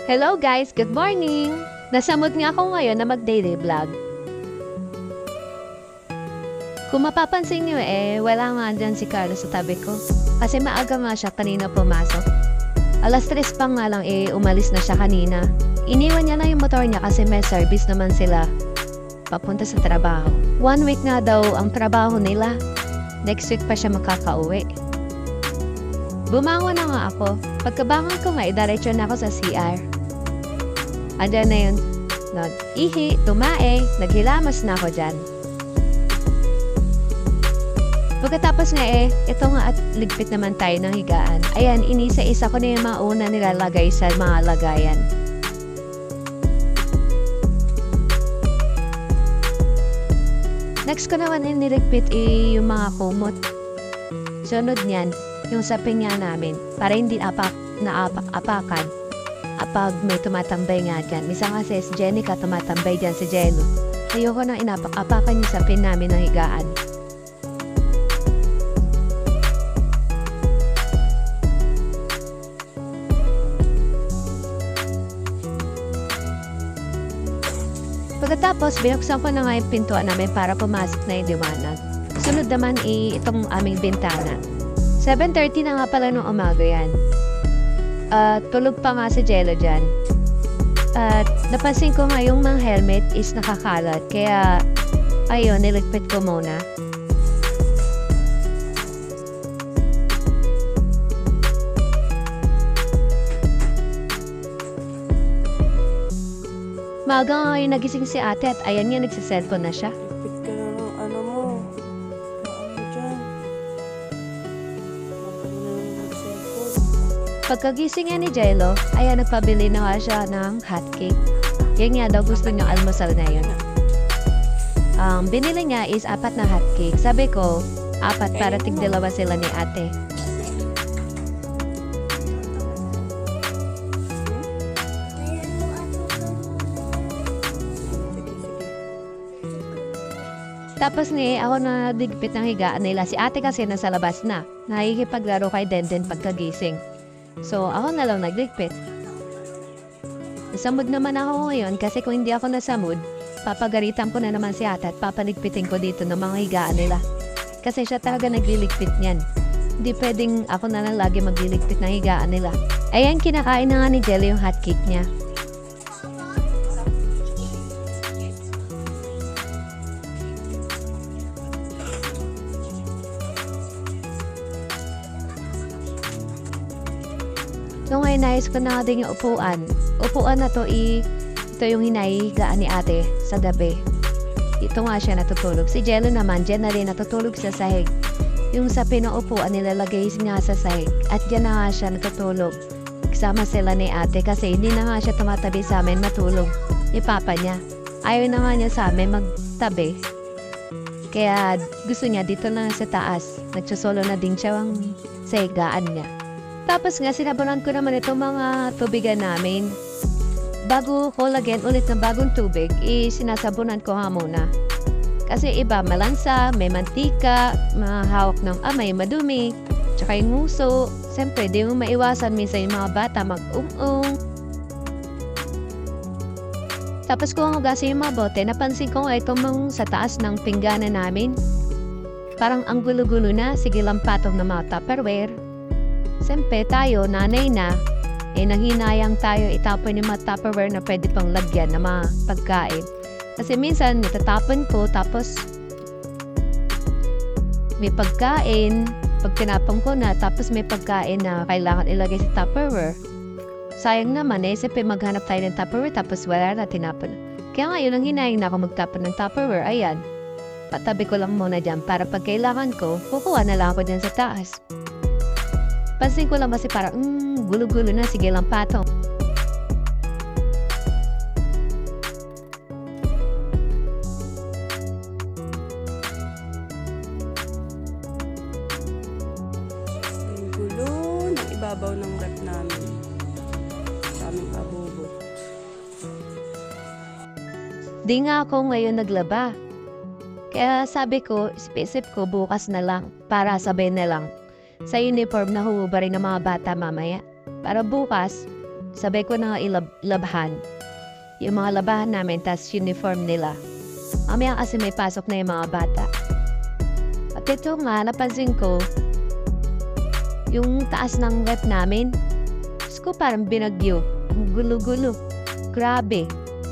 Hello guys, good morning! Nasa mood nga ako ngayon na mag-daily vlog. Kung mapapansin nyo wala nga dyan si Carlos sa tabi ko. Kasi maaga nga siya kanina pumasok. Alas 3 pa nga lang umalis na siya kanina. Iniwan niya na yung motor niya kasi may service naman sila. Papunta sa trabaho. 1 week nga daw ang trabaho nila. Next week pa siya makakauwi. Bumangon na nga ako. Pagkabangon ko nga, diretso na ako sa CR. Andiyan na yun. Nag-ihi, tumae, naghilamos na ako dyan. Pagkatapos nga ito nga at ligpit naman tayo ng higaan. Ayan, inisa-isa ko na yung mga una nilalagay sa mga lagayan. Next ko naman niligpit yung mga kumot. Sunod niyan, yung sapin nga namin para hindi naapak-apakan. Pag may tumatambay nga dyan. Misa kasi si Jenica tumatambay dyan sa Jello. Ayoko nang inapak-apakan yung sapin namin ng higaan. Pagkatapos, binuksan ko na nga yung pintuan namin para pumasok na yung liwanag. Sunod naman itong aming bintana. 7:30 na nga pala nung umaga yan. Tulog pa nga si Jello dyan. At napansin ko nga yung mga helmet is nakakalat. Kaya, ayun, niligpit ko muna. Maaga nga yung nagising si ate at ayan nga nagsiselfone na siya. Ipit ka na ng ano mo. Ano dyan? Pagkagising nga ni Jello, ayan nagpabili na nga siya ng hotcake. Yan nga daw gusto niyang almusal na yun. Ang binili niya is 4 na hotcake. Sabi ko, 4 para tig-2 sila ni ate. Tapos ako na digpit ng higaan nila. Si ate kasi nasa labas na. Nakikipaglaro kay Denden pagkagising. So, ako na lang nagligpit. Nasa mood naman ako ngayon kasi kung hindi ako nasa mood, papagalitan ko na naman si ate at papaligpitin ko dito ng mga higaan nila. Kasi siya talaga nagliligpit niyan. Hindi pwedeng ako na lang lagi magliligpit ng higaan nila. Ayan, kinakain na nga ni Jelly yung hotcake niya. So ngayon, nais ko na din yung upuan. Upuan na to, ito yung hinahigaan ni ate sa gabi. Ito nga siya natutulog. Si Jello naman, dyan na rin natutulog sa sahig. Yung sa pinaupuan, nilalagay nga sa sahig. At dyan na nga siya natutulog. Kasama sila ni ate kasi hindi na nga siya tumatabi sa amin matulog. Ni papa niya. Ayaw na nga niya sa amin magtabi. Kaya gusto niya dito lang sa taas. Nagsusolo na din siya sa higaan niya. Tapos nga, sinabunan ko naman itong mga tubigan namin. Bago ko lagyan ulit ng bagong tubig, sinasabunan ko nga muna. Kasi iba, malansa, may mantika, mahawak ng amay, madumi, tsaka yung nguso. Siyempre, di mo maiwasan minsan yung mga bata mag-ung-ung. Tapos kung hugasin yung mga bote, napansin ko nga itong sa taas ng pingganan namin. Parang ang gulo-gulo na, sige lang patong na mga Tupperware. Siyempre tayo, nanay na, nanghinayang tayo itapon yung mga Tupperware na pwede pang lagyan ng mga pagkain. Kasi minsan, natatapon ko, tapos may pagkain, pag tinapon ko na, tapos may pagkain na kailangan ilagay sa Tupperware. Sayang naman siyempre maghanap tayo ng Tupperware, tapos wala na, tinapon. Kaya ngayon, ang hinayang na ako magtapon ng Tupperware, ayan. Patabi ko lang muna dyan para pag kailangan ko, kukuha na lang ako dyan sa taas. Pansin ko lang kasi parang, gulo-gulo na, sige lang patong. Ang gulo ng ibabaw ng rep namin. Sa aming abubot. Di nga ako ngayon naglaba. Kaya sabi ko, isip ko bukas na lang para sabay na lang sa uniform na huhubarin ng mga bata mamaya. Para bukas, sabay ko na ilabhan. Yung mga labahan namin, tas uniform nila. Mamaya kasi may pasok na yung mga bata. At ito nga, napansin ko, yung taas ng rep namin, ko parang binagyo. Ang gulo-gulo. Grabe.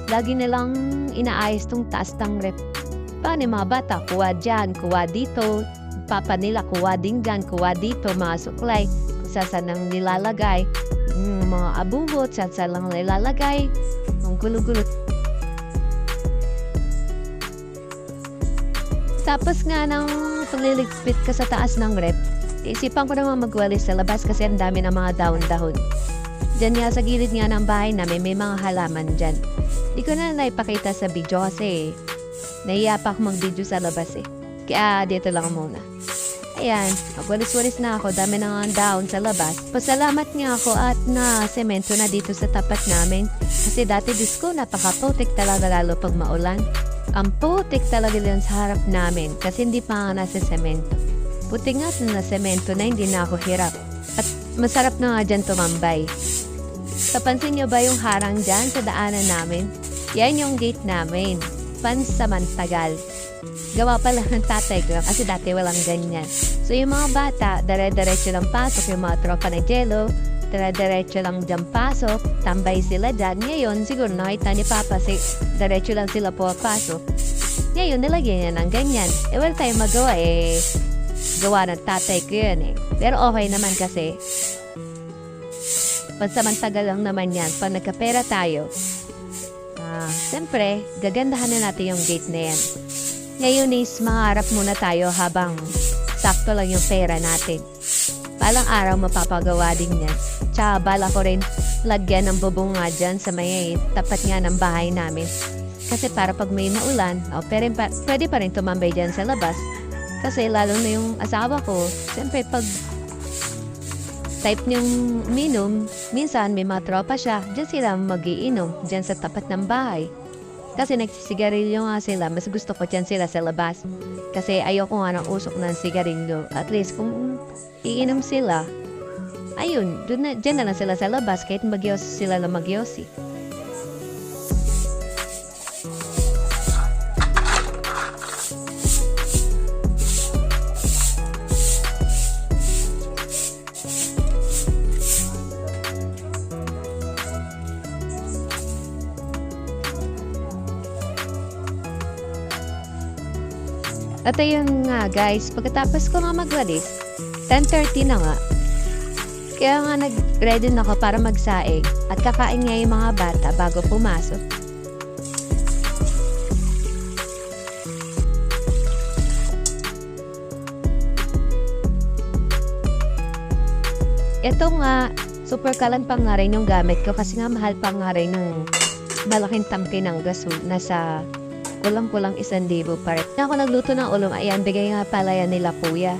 Lagi nilang inaayos tong taas ng rep. Paano yung mga bata? Kuha dyan, kuha dito. Papa nila, kuha din dyan, kuha dito. Mga suklay. Saan lang nilalagay. Mga abubot, saan lang nilalagay. Ang gulo-gulo. Tapos nga ng pagliligpit ka sa taas ng rep, isipan ko naman magwalis sa labas kasi ang dami ng mga dahon-dahon. Diyan nga sa gilid nga ng bahay namin, may mga halaman dyan. Di ko na naipakita sa video kasi nahiya pa ako mag-video sa labas eh. Kaya dito lang muna. Ayan, magwalis-walis na ako, dami na nga dahon sa labas. Pasalamat nga ako at na semento na dito sa tapat namin. Kasi dati disco, napaka-putik talaga lalo pag maulan. Ang putik talaga yan sa harap namin kasi hindi pa nga nasa semento. Puti nga na semento na hindi na ako hirap. At masarap na nga dyan tumambay. Kapansin nyo ba yung harang dyan sa daanan namin? Yan yung gate namin. Pansamantagal. Gawa pala ng tatay ko kasi dati walang ganyan. So yung mga bata, dire-diretso lang pasok. Yung mga tropa na Jello, dire-diretso lang dyan pasok. Tambay sila dyan. Ngayon, siguro nakita ni Papa, diretso lang sila po pasok. Ngayon, nilagyan niya ng ganyan. Wala tayong magawa gawa ng tatay ko yun Pero okay naman kasi. Pansamantagal lang naman yan. Pag nagkapera tayo, siyempre, gagandahan na natin yung gate na yan. Ngayon is mangarap muna tayo habang sakto lang yung pera natin. Palang araw mapapagawa din yan. Tsaka bala ko rin lagyan ng bubong nga dyan sa may tapat nga ng bahay namin. Kasi para pag may maulan, pwede pa rin tumambay dyan sa labas. Kasi lalo na yung asawa ko, siyempre pag type niyong minom, minsan may mga tropa siya, dyan sila mag-iinom, dyan sa tapat ng bahay. Kasi nagsisigarilyo nga sila, mas gusto ko dyan sila sa labas. Kasi ayoko nga ng usok ng sigarilyo. At least kung iinom sila, ayun, dyan na lang sila sa labas kahit magyosi sila lang magyosi. At ayun nga guys, pagkatapos ko nga magwalis, 10:30 na nga. Kaya nga nag-ready na ako para magsaing at kakain nga yung mga bata bago pumasok. Ito nga, super kalan pa nga rin yung gamit ko kasi nga mahal pa nga rin ng malaking tangke ng gasol. Nasa kulang-kulang 1,000 pa rin. Ako nagluto ng ulam, ayan, bigay nga pala yan nila kuya.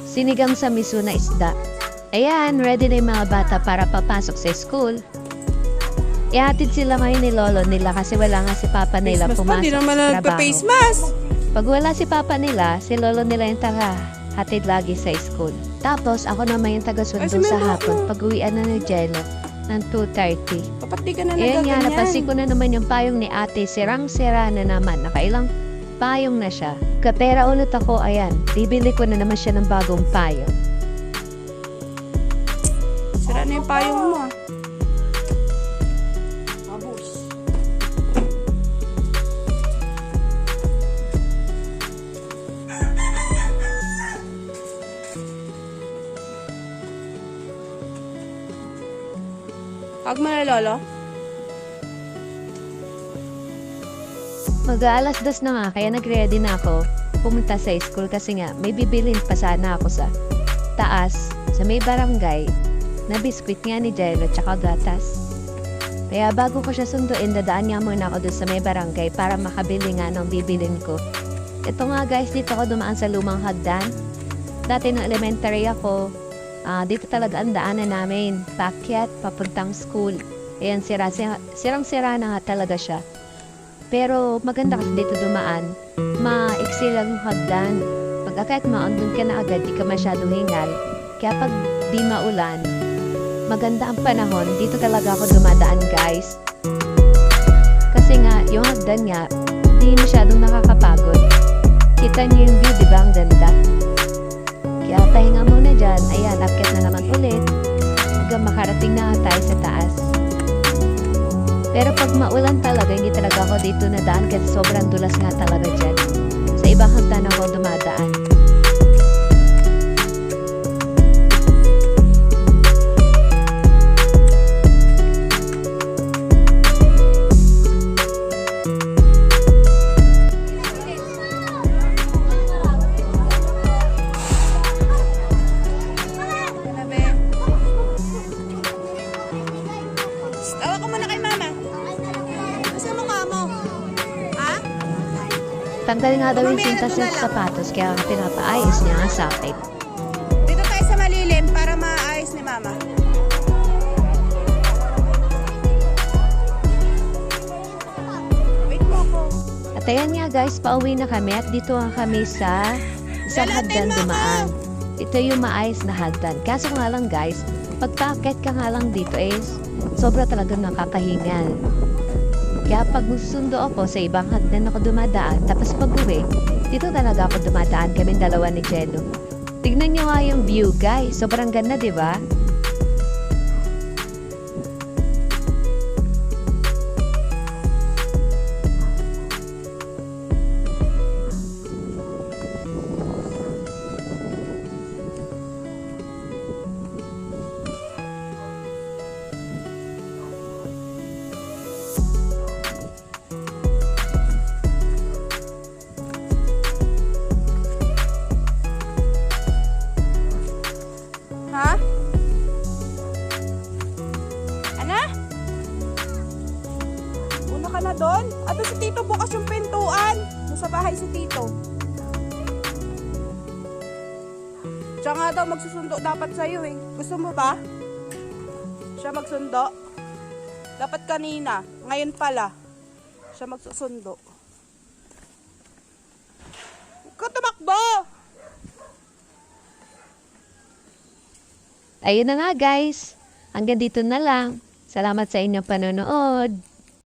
Sinigang sa miso na isda. Ayan, ready na yung mga bata para papasok sa school. Ihatid sila ngayon ni lolo nila kasi wala nga si papa nila pumasok sa trabaho. Face mask! Pag wala si papa nila, si lolo nila yung hatid lagi sa school. Tapos ako naman yung taga-sundo sa hapon pag uwian na ni Jello ng 2:30. Papat di ka na Ayan nga, nagaganyan. napansin ko na naman yung payong ni ate, sirang-sira na naman. Nakailang payong na siya. Kapera ulit ako, ayan, bibili ko na naman siya ng bagong payong. Sira na yung payong mo Abos. Huwag mo na lolo. Mag-aalas 2 na nga, kaya nag-ready na ako pumunta sa school kasi nga may bibilin pa sana ako sa taas, sa may barangay, na biskwit nga ni Jello tsaka gatas. Kaya bago ko siya sunduin, dadaan nga muna ako doon sa may barangay para makabili nga ng bibilin ko. Ito nga guys, dito ako dumaan sa lumang hagdan. Dati nung elementary ako, dito talaga ang daanan namin. Paakyat, papuntang school. Ayan, sirang-sira na nga talaga siya. Pero maganda kasi dito dumaan. Maiksi lang yung hagdan. Pag akit mo, andun ka na agad, di ka masyadong hingal. Kaya pag di maulan, maganda ang panahon, dito talaga ako dumadaan guys. Kasi nga, yung hagdan nga, di masyadong nakakapagod. Kita niyo yung view, di ba? Ang ganda. Kaya pahinga muna dyan. Ayan, akyat na naman ulit. Hanggang makarating na tayo sa taas. Pero pag maulan talaga, hindi talaga ako dito nadaan kasi sobrang dulas nga talaga dyan. Sa ibang hagdan ako dumadaan. Tawa ko muna kay mama. Kasi mukha mo. Ha? Tanggal nga daw yung Mamaya sintas na sa sapatos kaya pinapaayos niya nga sa akin. Dito tayo sa malilim para maayos ni mama. Wait mo ako. At ayan nga guys, pauwi na kami at dito nga kami sa isang hagdan dumaan. Ito yung maayos na hagdan. Kaso nga lang guys, pagpakit ka nga lang dito is sobra talagang nakakahingal. Kaya pag susundo ako sa ibang hagdan ako dumadaan, tapos pag uwi, dito talaga ako dumadaan kami dalawa ni Jello. Tignan nyo nga yung view guys, sobrang ganda diba? Ha? Ana? Una ka na doon? Ato si Tito bukas yung pintuan. Nasa bahay si Tito. Siya nga daw magsusundo dapat sa'yo eh. Gusto mo ba? Siya magsundo? Dapat kanina. Ngayon pala. Siya magsusundo. Huwag ka tumakbo! Ayun na nga guys, hanggang dito na lang. Salamat sa inyong panonood.